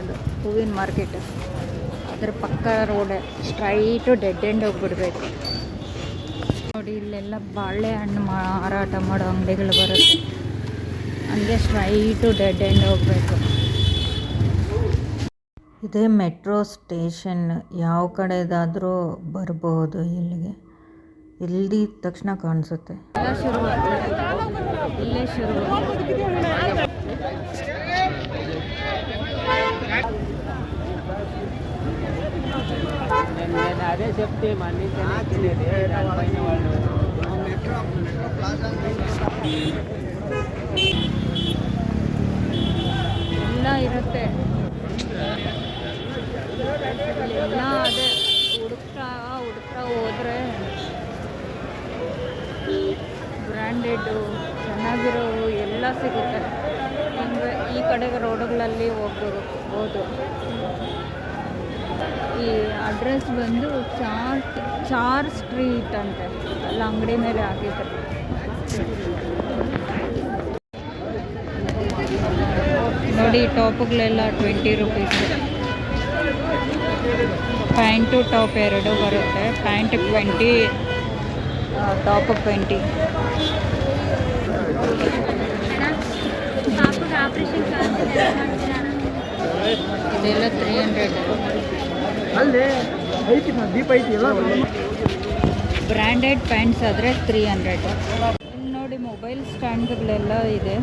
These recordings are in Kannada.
ಅದು ಹೂವಿನ ಮಾರ್ಕೆಟ್. ಅದ್ರ ಪಕ್ಕ ರೋಡ್ ಸ್ಟ್ರೈಟು ಡೆಡ್ ಎಂಡ್ ಹೋಗ್ಬಿಡ್ಬೇಕು ನೋಡಿ. ಇಲ್ಲೆಲ್ಲ ಬಾಳೆಹಣ್ಣು ಮಾರಾಟ ಮಾಡೋ ಅಂಗಡಿಗಳು ಬರುತ್ತೆ. ಹಂಗೆ ಸ್ಟ್ರೈಟು ಡೆಡ್ ಎಂಡ್ ಹೋಗಬೇಕು. ಇದೇ ಮೆಟ್ರೋ ಸ್ಟೇಷನ್. ಯಾವ ಕಡೆದಾದರೂ ಬರ್ಬೋದು ಇಲ್ಲಿಗೆ. ಇಲ್ದಿದ ತಕ್ಷಣ ಕಾಣಿಸುತ್ತೆ. ಇಲ್ಲೇ ಶುರು. అదే చెప్తే మళ్ళీ ಎಲ್ಲ ಇರುತ್ತೆ. ಎಲ್ಲ ಅದೇ ಹುಡುಕ್ತಾ ಹೋದರೆ ಬ್ರ್ಯಾಂಡೆಡ್ಡು ಚೆನ್ನಾಗಿರೋ ಎಲ್ಲ ಸಿಗುತ್ತೆ. ಹಿಂಗೆ ಈ ಕಡೆ ರೋಡುಗಳಲ್ಲಿ ಹೋಗ್ಬೋದು. ಈ ಅಡ್ರೆಸ್ ಬಂದು ಚಾರ್ ಸ್ಟ್ರೀಟ್ ಅಂತೆ. ಎಲ್ಲ ಅಂಗಡಿ ಮೇಲೆ ಹಾಕಿದ್ದಾರೆ. ನೋಡಿ ಟಾಪ್ಗಳೆಲ್ಲ 20 ರೂಪೀಸ್. ಪ್ಯಾಂಟು ಟಾಪ್ ಎರಡು ಬರುತ್ತೆ. Pant 20, top 20. ಇದೆಲ್ಲ 300. ಬ್ರ್ಯಾಂಡೆಡ್ ಪ್ಯಾಂಟ್ಸ್ ಆದರೆ 300. ಇಲ್ಲಿ ನೋಡಿ ಮೊಬೈಲ್ ಸ್ಟ್ಯಾಂಡ್ಗಳೆಲ್ಲ ಇದೆ.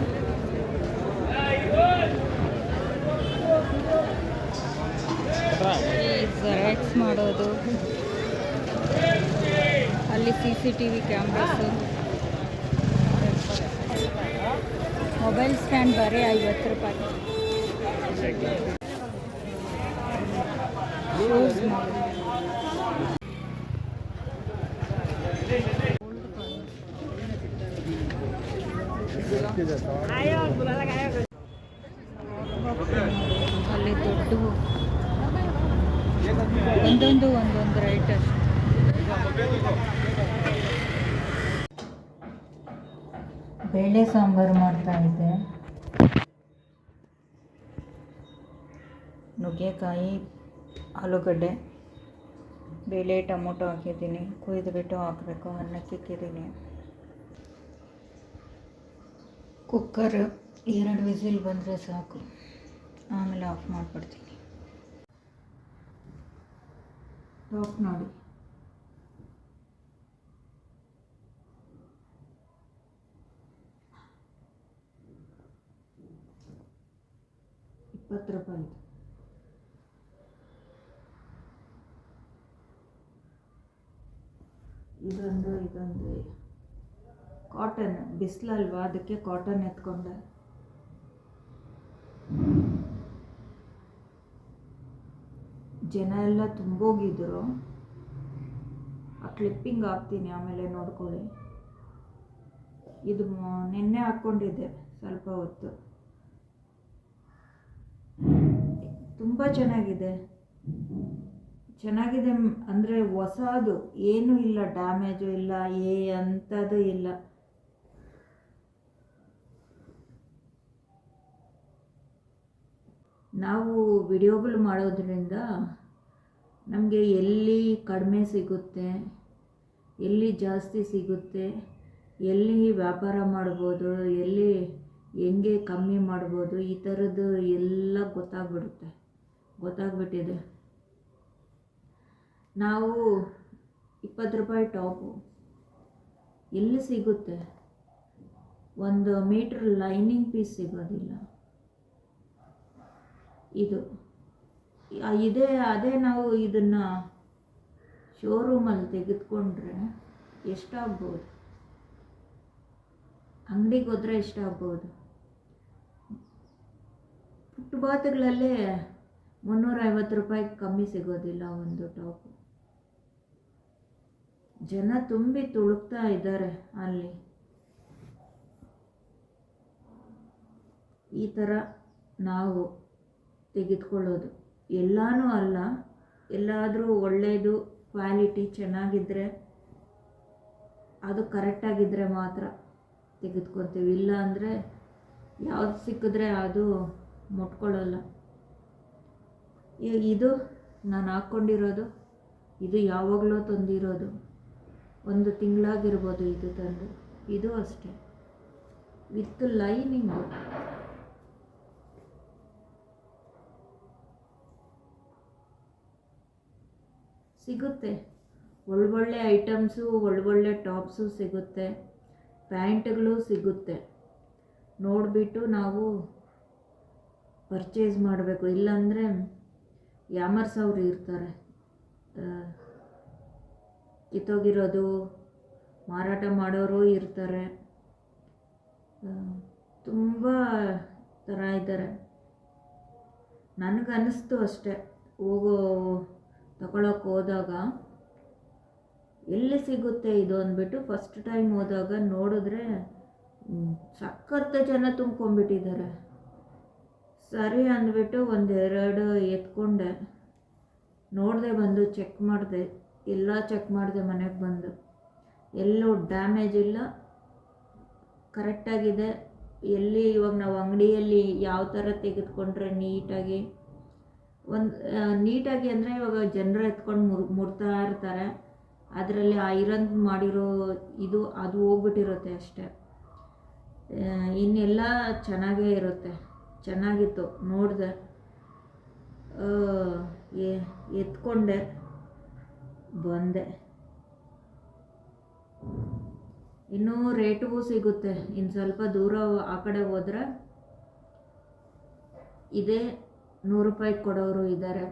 ಈ ಜೆರಾಕ್ಸ್ ಮಾಡೋದು, ಅಲ್ಲಿ CCTV ಕ್ಯಾಮ್ರಾಸು. ಮೊಬೈಲ್ ಸ್ಟ್ಯಾಂಡ್ ಬರೀ 50 ರೂಪಾಯಿ. ಶೂಸ್ ಅಲ್ಲಿ ದೊಡ್ಡ ಒಂದೊಂದು ರೈಟ್ ಅಷ್ಟು. ಬೇಳೆ ಸಾಂಬಾರು ಮಾಡ್ತಾ ಇದ್ದೆ. ನುಗ್ಗೆಕಾಯಿ, ಆಲೂಗಡ್ಡೆ, ಬೇಳೆ, ಟೊಮೊಟೊ ಹಾಕಿದ್ದೀನಿ. ಕುಯ್ದುಬಿಟ್ಟು ಹಾಕಬೇಕು. ಅನ್ನಕ್ಕೆ ಇಕ್ಕಿದ್ದೀನಿ. ಕುಕ್ಕರ್ 2 ವಿಸಿಲ್ ಬಂದರೆ ಸಾಕು. ಆಮೇಲೆ ಆಫ್ ಮಾಡಿಬಿಡ್ತೀನಿ. ಟಾಪ್ ನೋಡಿ. ₹20. ಇದೊಂದು ಕಾಟನ್. ಬಿಸಿಲಲ್ವಾ, ಅದಕ್ಕೆ ಕಾಟನ್ ಎತ್ಕೊಂಡೆ. ಜನ ಎಲ್ಲ ತುಂಬೋಗಿದ್ರು. ಆ ಕ್ಲಿಪ್ಪಿಂಗ್ ಹಾಕ್ತೀನಿ, ಆಮೇಲೆ ನೋಡ್ಕೊಳ್ಳಿ. ಇದು ನಿನ್ನೆ ಹಾಕ್ಕೊಂಡಿದ್ದೆ ಸ್ವಲ್ಪ ಹೊತ್ತು. ತುಂಬ ಚೆನ್ನಾಗಿದೆ ಅಂದರೆ ಹೊಸದು, ಏನೂ ಇಲ್ಲ, ಡ್ಯಾಮೇಜು ಇಲ್ಲ, ಅಂಥದ್ದು ಇಲ್ಲ. ನಾವು ವಿಡಿಯೋಗಳು ಮಾಡೋದ್ರಿಂದ ನಮಗೆ ಎಲ್ಲಿ ಕಡಿಮೆ ಸಿಗುತ್ತೆ, ಎಲ್ಲಿ ಜಾಸ್ತಿ ಸಿಗುತ್ತೆ, ಎಲ್ಲಿ ವ್ಯಾಪಾರ ಮಾಡ್ಬೋದು, ಎಲ್ಲಿ ಹೆಂಗೆ ಕಮ್ಮಿ ಮಾಡ್ಬೋದು, ಈ ಥರದ್ದು ಎಲ್ಲ ಗೊತ್ತಾಗ್ಬಿಟ್ಟಿದೆ. ನಾವು ₹20 ಟಾಪು ಎಲ್ಲಿ ಸಿಗುತ್ತೆ? 1 ಮೀಟ್ರ್ ಲೈನಿಂಗ್ ಪೀಸ್ ಸಿಗೋದಿಲ್ಲ. ಅದೇ ನಾವು ಇದನ್ನು ಶೋರೂಮಲ್ಲಿ ತೆಗೆದುಕೊಂಡ್ರೆ ಎಷ್ಟಾಗ್ಬೋದು? ಅಂಗಡಿಗೆ ಹೋದರೆ ಎಷ್ಟಾಗ್ಬೋದು? ಫುಟ್ಪಾತ್ಗಳಲ್ಲೇ ₹350 ಕಮ್ಮಿ ಸಿಗೋದಿಲ್ಲ ಒಂದು ಟಾಪು. ಜನ ತುಂಬಿ ತುಳುಕ್ತಾ ಇದ್ದಾರೆ ಅಲ್ಲಿ. ಈ ಥರ ನಾವು ತೆಗೆದುಕೊಳ್ಳೋದು. ಎಲ್ಲನೂ ಅಲ್ಲ, ಎಲ್ಲಾದರೂ ಒಳ್ಳೆಯದು, ಕ್ವಾಲಿಟಿ ಚೆನ್ನಾಗಿದ್ದರೆ, ಅದು ಕರೆಕ್ಟಾಗಿದ್ದರೆ ಮಾತ್ರ ತೆಗೆದುಕೊತೀವಿ. ಇಲ್ಲ ಅಂದರೆ ಯಾವ್ದು ಸಿಕ್ಕಿದ್ರೆ ಅದು ಮುಟ್ಕೊಳ್ಳಲ್ಲ. ಇದು ನಾನು ಹಾಕ್ಕೊಂಡಿರೋದು, ಇದು ಯಾವಾಗಲೂ ತಂದಿರೋದು, 1 ತಿಂಗಳಾಗಿರ್ಬೋದು ಇದು ತಂದು. ಇದು ಅಷ್ಟೇ ವಿತ್ ಲೈನಿಂಗು. ಸಿಗುತ್ತೆ ಒಳ್ಳೊಳ್ಳೆ ಐಟಮ್ಸು, ಒಳ್ಳೊಳ್ಳೆ ಟಾಪ್ಸು ಸಿಗುತ್ತೆ, ಪ್ಯಾಂಟ್ಗಳು ಸಿಗುತ್ತೆ. ನೋಡಿಬಿಟ್ಟು ನಾವು ಪರ್ಚೇಸ್ ಮಾಡಬೇಕು. ಇಲ್ಲಾಂದರೆ ಯಾಮರ್ಸವ್ರು ಇರ್ತಾರೆ, ಕಿತ್ತೋಗಿರೋದು ಮಾರಾಟ ಮಾಡೋರು ಇರ್ತಾರೆ, ತುಂಬ ಥರ ಇದ್ದಾರೆ. ನನಗನ್ನಿಸ್ತು ಅಷ್ಟೆ, ತಗೊಳಕ್ಕೆ ಹೋದಾಗ ಎಲ್ಲಿ ಸಿಗುತ್ತೆ ಇದು ಅಂದ್ಬಿಟ್ಟು ಫಸ್ಟ್ ಟೈಮ್ ಹೋದಾಗ ನೋಡಿದ್ರೆ ಸಖತ್ತು ಜನ ತುಂಬ್ಕೊಂಡ್ಬಿಟ್ಟಿದ್ದಾರೆ. ಸರಿ ಅಂದ್ಬಿಟ್ಟು 1-2 ಎತ್ಕೊಂಡೆ, ನೋಡಿದೆ, ಬಂದು ಚೆಕ್ ಮಾಡಿದೆ, ಎಲ್ಲ ಚೆಕ್ ಮಾಡಿದೆ ಮನೆಗೆ ಬಂದು. ಎಲ್ಲೂ ಡ್ಯಾಮೇಜ್ ಇಲ್ಲ, ಕರೆಕ್ಟಾಗಿದೆ. ಎಲ್ಲಿ ಇವಾಗ ನಾವು ಅಂಗಡಿಯಲ್ಲಿ ಯಾವ ಥರ ತೆಗೆದುಕೊಂಡ್ರೆ ನೀಟಾಗಿ ನೀಟಾಗಿ ಅಂದರೆ ಇವಾಗ ಜನರು ಎತ್ಕೊಂಡು ಮುಡ್ತಾ ಇರ್ತಾರೆ, ಅದರಲ್ಲಿ ಐರನ್ ಮಾಡಿರೋ ಅದು ಹೋಗ್ಬಿಟ್ಟಿರುತ್ತೆ ಅಷ್ಟೆ. ಇನ್ನೆಲ್ಲ ಚೆನ್ನಾಗೇ ಇರುತ್ತೆ. ಚೆನ್ನಾಗಿತ್ತು, ನೋಡಿದೆ, ಎತ್ಕೊಂಡೆ, ಬಂದೆ. ಇನ್ನೂ ರೇಟಿಗೂ ಸಿಗುತ್ತೆ. ಇನ್ನು ಸ್ವಲ್ಪ ದೂರ ಆ ಕಡೆ ಹೋದರೆ ಇದೇ 100 ರೂಪಾಯಿ ಕೊಡೋರು ಇದ್ದಾರೆ,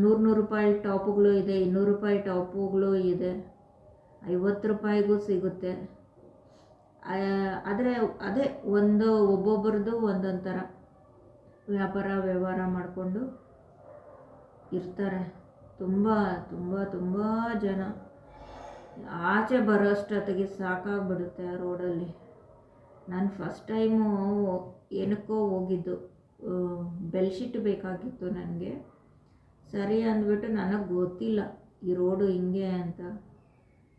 100 ರೂಪಾಯಿ ಟಾಪುಗಳು ಇದೆ, 200 ರೂಪಾಯಿ ಟಾಪುಗಳು ಇದೆ, 50 ರೂಪಾಯಿಗೂ ಸಿಗುತ್ತೆ. ಆದರೆ ಅದೇ ಒಬ್ಬೊಬ್ಬರದು ಒಂದೊಂದು ಥರ ವ್ಯವಹಾರ ಮಾಡಿಕೊಂಡು ಇರ್ತಾರೆ. ತುಂಬ ತುಂಬ ತುಂಬ ಜನ ಆಚೆ ಬರೋಷ್ಟೊತ್ತಿಗೆ ಸಾಕಾಗ್ಬಿಡುತ್ತೆ ಆ ರೋಡಲ್ಲಿ. ನಾನು ಫಸ್ಟ್ ಟೈಮು ಏನಕ್ಕೋ ಹೋಗಿದ್ದು, ಬೆಡ್ಶೀಟ್ ಬೇಕಾಗಿತ್ತು ನನಗೆ. ಸರಿ ಅಂದ್ಬಿಟ್ಟು ನನಗೆ ಗೊತ್ತಿಲ್ಲ ಈ ರೋಡು ಹಿಂಗೆ ಅಂತ.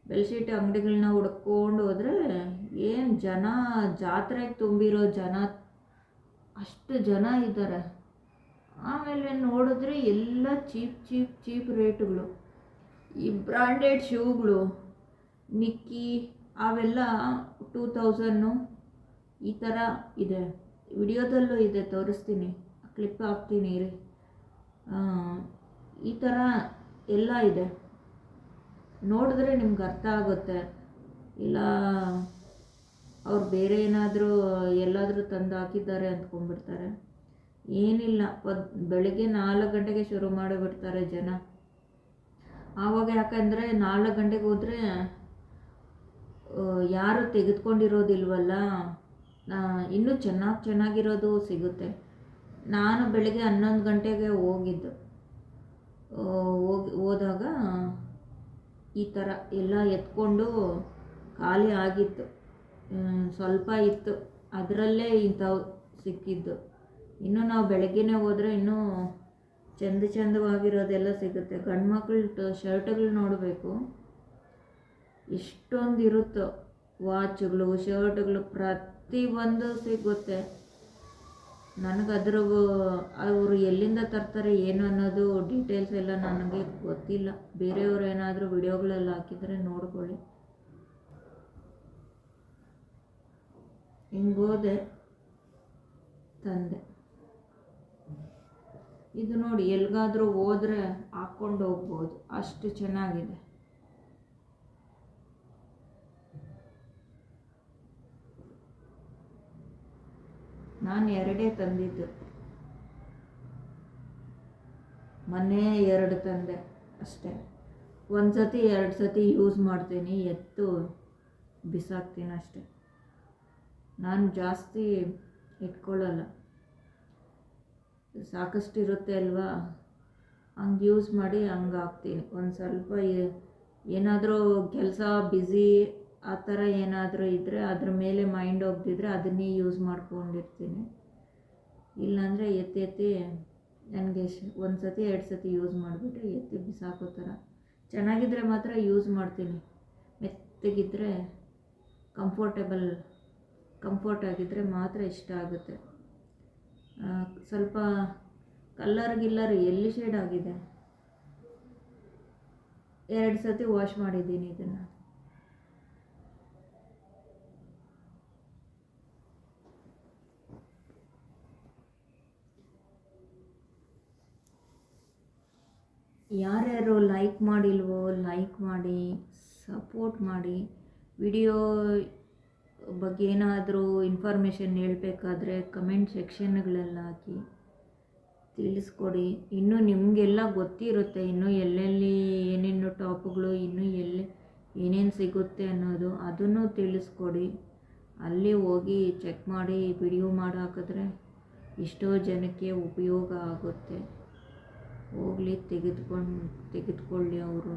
ಬೆಡ್ಶೀಟ್ ಅಂಗಡಿಗಳನ್ನ ಹುಡ್ಕೊಂಡು ಹೋದರೆ ಏನು ಜನ, ಜಾತ್ರೆಗೆ ತುಂಬಿರೋ ಜನ, ಅಷ್ಟು ಜನ ಇದ್ದಾರೆ. ಆಮೇಲೆ ನೋಡಿದ್ರೆ ಎಲ್ಲ ಚೀಪ್ ರೇಟುಗಳು. ಈ ಬ್ರ್ಯಾಂಡೆಡ್ ಶೂಗಳು ನಿಕ್ಕಿ ಅವೆಲ್ಲ 2000 ಈ ಥರ ಇದೆ. ವಿಡಿಯೋದಲ್ಲೂ ಇದೆ, ತೋರಿಸ್ತೀನಿ, ಕ್ಲಿಪ್ ಹಾಕ್ತೀನಿ ರೀ. ಈ ಥರ ಎಲ್ಲ ಇದೆ. ನೋಡಿದ್ರೆ ನಿಮ್ಗೆ ಅರ್ಥ ಆಗುತ್ತೆ. ಇಲ್ಲ ಅವ್ರು ಬೇರೆ ಏನಾದರೂ ಎಲ್ಲಾದರೂ ತಂದು ಹಾಕಿದ್ದಾರೆ ಅಂದ್ಕೊಂಡ್ಬಿಡ್ತಾರೆ. ಏನಿಲ್ಲ, ಬೆಳಗ್ಗೆ 4 ಗಂಟೆಗೆ ಶುರು ಮಾಡಿಬಿಡ್ತಾರೆ ಜನ. ಆವಾಗ ಯಾಕಂದರೆ 4 ಗಂಟೆಗೆ ಹೋದರೆ ಯಾರು ತೆಗೆದುಕೊಂಡಿರೋದಿಲ್ವಲ್ಲ, ಇನ್ನೂ ಚೆನ್ನಾಗಿರೋದು ಸಿಗುತ್ತೆ. ನಾನು ಬೆಳಗ್ಗೆ 11 ಗಂಟೆಗೆ ಹೋದಾಗ ಈ ಥರ ಎಲ್ಲ ಎತ್ಕೊಂಡು ಖಾಲಿ ಆಗಿತ್ತು. ಸ್ವಲ್ಪ ಇತ್ತು, ಅದರಲ್ಲೇ ಇಂಥವು ಸಿಕ್ಕಿದ್ದು. ಇನ್ನು ನಾವು ಬೆಳಗ್ಗೆನೇ ಹೋದರೆ ಇನ್ನೂ ಚಂದವಾಗಿರೋದೆಲ್ಲ ಸಿಗುತ್ತೆ. ಗಂಡು ಮಕ್ಕಳು ಶರ್ಟ್ಗಳು ನೋಡಬೇಕು, ಎಷ್ಟೊಂದು ಇರುತ್ತೋ. ವಾಚ್ಗಳು, ಶರ್ಟ್ಗಳು ಪ್ರತಿಯೊಂದು ಸಿಗುತ್ತೆ. ನನಗೆ ಅವರು ಎಲ್ಲಿಂದ ತರ್ತಾರೆ ಏನು ಅನ್ನೋದು ಡೀಟೇಲ್ಸ್ ಎಲ್ಲ ನನಗೆ ಗೊತ್ತಿಲ್ಲ. ಬೇರೆಯವರು ಏನಾದರೂ ವಿಡಿಯೋಗಳೆಲ್ಲ ಹಾಕಿದರೆ ನೋಡ್ಕೊಳ್ಳಿ. ಹಿಂಗೋದೆ, ತಂದೆ. ಇದು ನೋಡಿ, ಎಲ್ಲಿಗಾದರೂ ಹೋದರೆ ಹಾಕ್ಕೊಂಡು ಹೋಗ್ಬೋದು, ಅಷ್ಟು ಚೆನ್ನಾಗಿದೆ. ನಾನು 2 ತಂದಿದ್ದು, ಮೊನ್ನೆ 2 ತಂದೆ ಅಷ್ಟೇ. 1 ಸತಿ 2 ಸತಿ ಯೂಸ್ ಮಾಡ್ತೀನಿ, ಎತ್ತು ಬಿಸಾಕ್ತೀನಿ ಅಷ್ಟೆ. ನಾನು ಜಾಸ್ತಿ ಇಟ್ಕೊಳ್ಳಲ್ಲ, ಸಾಕಷ್ಟು ಇರುತ್ತೆ ಅಲ್ವಾ, ಹಂಗೆ ಯೂಸ್ ಮಾಡಿ ಹಂಗೆ ಹಾಕ್ತೀನಿ. ಒಂದು ಸ್ವಲ್ಪ ಏನಾದರೂ ಕೆಲಸ ಬ್ಯುಸಿ ಆ ಥರ ಏನಾದರೂ ಇದ್ದರೆ ಅದ್ರ ಮೇಲೆ ಮೈಂಡ್ ಹೋಗ್ತಿದ್ರೆ ಅದನ್ನೇ ಯೂಸ್ ಮಾಡ್ಕೊಂಡಿರ್ತೀನಿ. ಇಲ್ಲಾಂದರೆ ಎತ್ತಿ ನನಗೆ 1 ಸತಿ 2 ಸತಿ ಯೂಸ್ ಮಾಡಿಬಿಟ್ಟು ಎತ್ತಿ ಬಿಸಾಕೋ ಥರ. ಚೆನ್ನಾಗಿದ್ದರೆ ಮಾತ್ರ ಯೂಸ್ ಮಾಡ್ತೀನಿ, ಮೆತ್ತಗಿದ್ದರೆ ಕಂಫರ್ಟ್ ಆಗಿದ್ದರೆ ಮಾತ್ರ ಇಷ್ಟ ಆಗುತ್ತೆ. ಸ್ವಲ್ಪ ಕಲ್ಲರ್ ಎಲ್ಲಿ ಶೇಡ್ ಆಗಿದೆ. 2 ಸತಿ ವಾಶ್ ಮಾಡಿದ್ದೀನಿ ಇದನ್ನು. ಯಾರ್ಯಾರು ಲೈಕ್ ಮಾಡಿಲ್ವೋ ಲೈಕ್ ಮಾಡಿ, ಸಪೋರ್ಟ್ ಮಾಡಿ. ವಿಡಿಯೋ ಬಗ್ಗೆ ಏನಾದರೂ ಇನ್ಫಾರ್ಮೇಷನ್ ಹೇಳಬೇಕಾದ್ರೆ ಕಮೆಂಟ್ ಸೆಕ್ಷನ್ಗಳಲ್ಲಿ ಹಾಕಿ ತಿಳಿಸ್ಕೊಡಿ. ಇನ್ನೂ ನಿಮಗೆಲ್ಲ ಗೊತ್ತಿರುತ್ತೆ, ಇನ್ನೂ ಎಲ್ಲೆಲ್ಲಿ ಏನೇನು ಟಾಪ್ಗಳು, ಇನ್ನೂ ಎಲ್ಲಿ ಏನೇನು ಸಿಗುತ್ತೆ ಅನ್ನೋದು, ಅದನ್ನು ತಿಳಿಸ್ಕೊಡಿ. ಅಲ್ಲಿ ಹೋಗಿ ಚೆಕ್ ಮಾಡಿ ವಿಡಿಯೋ ಮಾಡಿ ಹಾಕಿದ್ರೆ ಎಷ್ಟೋ ಜನಕ್ಕೆ ಉಪಯೋಗ ಆಗುತ್ತೆ. ಹೋಗಲಿ ತೆಗೆದುಕೊಳ್ಳಿ ಅವರು.